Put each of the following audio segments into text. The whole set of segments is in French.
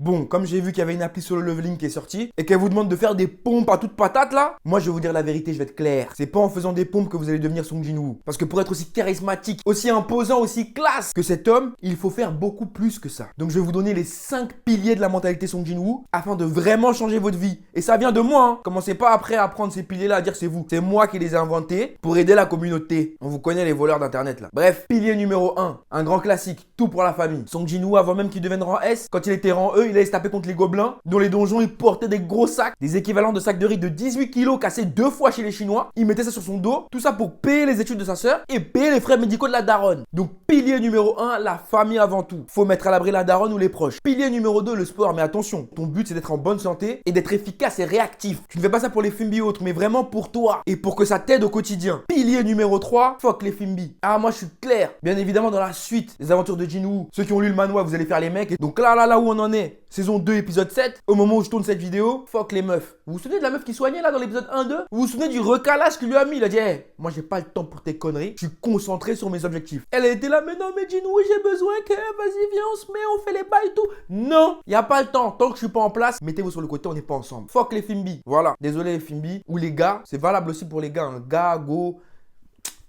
Bon, comme j'ai vu qu'il y avait une appli solo leveling qui est sortie et qu'elle vous demande de faire des pompes à toute patate là, moi je vais vous dire la vérité, je vais être clair. C'est pas en faisant des pompes que vous allez devenir Song Jin-woo. Parce que pour être aussi charismatique, aussi imposant, aussi classe que cet homme, il faut faire beaucoup plus que ça. Donc je vais vous donner les 5 piliers de la mentalité Song Jin-woo afin de vraiment changer votre vie. Et ça vient de moi, hein. Commencez pas après à prendre ces piliers là à dire c'est vous. C'est moi qui les ai inventés pour aider la communauté. On vous connaît les voleurs d'internet là. Bref, pilier numéro 1, un grand classique, tout pour la famille. Song Jin-woo avant même qu'il devienne rang S, quand il était rang E, il allait se taper contre les gobelins. Dans les donjons, il portait des gros sacs, des équivalents de sacs de riz de 18 kilos cassés 2 fois chez les Chinois. Il mettait ça sur son dos, tout ça pour payer les études de sa sœur et payer les frais médicaux de la daronne. Donc pilier numéro 1, la famille avant tout. Faut mettre à l'abri la daronne ou les proches. Pilier numéro 2, le sport. Mais attention, ton but c'est d'être en bonne santé et d'être efficace et réactif. Tu ne fais pas ça pour les Fimbi ou autres, mais vraiment pour toi et pour que ça t'aide au quotidien. Pilier numéro 3, fuck les Fimbi. Ah, moi je suis clair. Bien évidemment, dans la suite des aventures de Jin-woo, ceux qui ont lu le manhwa, vous allez faire les mecs. Et donc là où on en est, saison 2, épisode 7, au moment où je tourne cette vidéo, fuck les meufs. Vous vous souvenez de la meuf qui soignait là dans l'épisode 1-2? Vous vous souvenez du recalage qu'il lui a mis? Il a dit, hey, moi j'ai pas le temps pour tes conneries, je suis concentré sur mes objectifs. Elle était là, mais non, mais Jin-woo, j'ai besoin que, vas-y, viens, on se met, on fait les bails et tout. Non, y a pas le temps. Tant que je suis pas en place, mettez-vous sur le côté, on n'est pas ensemble. Fuck les Fimbi. Voilà, désolé les Fimbi. Ou les gars, c'est valable aussi pour les gars, un gars, go.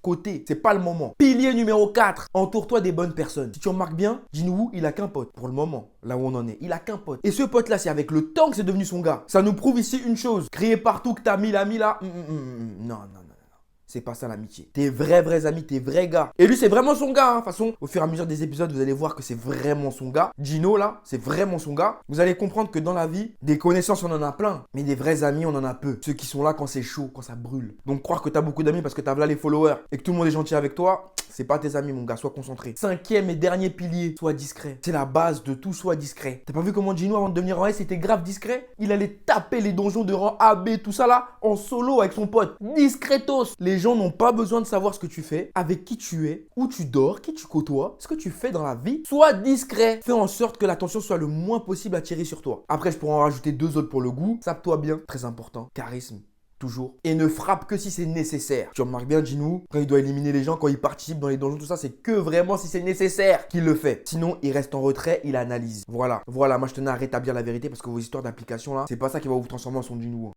Côté, c'est pas le moment. Pilier numéro 4, entoure-toi des bonnes personnes. Si tu remarques bien, Jin-woo, il a qu'un pote pour le moment, là où on en est. Il a qu'un pote. Et ce pote-là, c'est avec le temps que c'est devenu son gars. Ça nous prouve ici une chose. Crier partout que t'as mis l'ami là. Non. C'est pas ça l'amitié. Tes vrais amis, tes vrais gars. Et lui, c'est vraiment son gars. De toute façon, au fur et à mesure des épisodes, vous allez voir que c'est vraiment son gars. Gino, là, c'est vraiment son gars. Vous allez comprendre que dans la vie, des connaissances, on en a plein. Mais des vrais amis, on en a peu. Ceux qui sont là quand c'est chaud, quand ça brûle. Donc, croire que t'as beaucoup d'amis parce que t'as là les followers et que tout le monde est gentil avec toi, c'est pas tes amis, mon gars. Sois concentré. 5e et dernier pilier, sois discret. C'est la base de tout, sois discret. T'as pas vu comment Gino, avant de devenir rang S, était grave discret? Il allait taper les donjons de rang A, B, tout ça là, en solo avec son pote. Discretos. Les gens n'ont pas besoin de savoir ce que tu fais, avec qui tu es, où tu dors, qui tu côtoies, ce que tu fais dans la vie. Sois discret. Fais en sorte que l'attention soit le moins possible attirée sur toi. Après, je pourrais en rajouter 2 autres pour le goût. Sape-toi bien, très important. Charisme. Toujours. Et ne frappe que si c'est nécessaire. Tu remarques bien Jin-woo, quand il doit éliminer les gens, quand il participe dans les donjons, tout ça, c'est que vraiment si c'est nécessaire qu'il le fait. Sinon, il reste en retrait, il analyse. Voilà, moi je tenais à rétablir la vérité parce que vos histoires d'application là, c'est pas ça qui va vous transformer en son Jin-woo.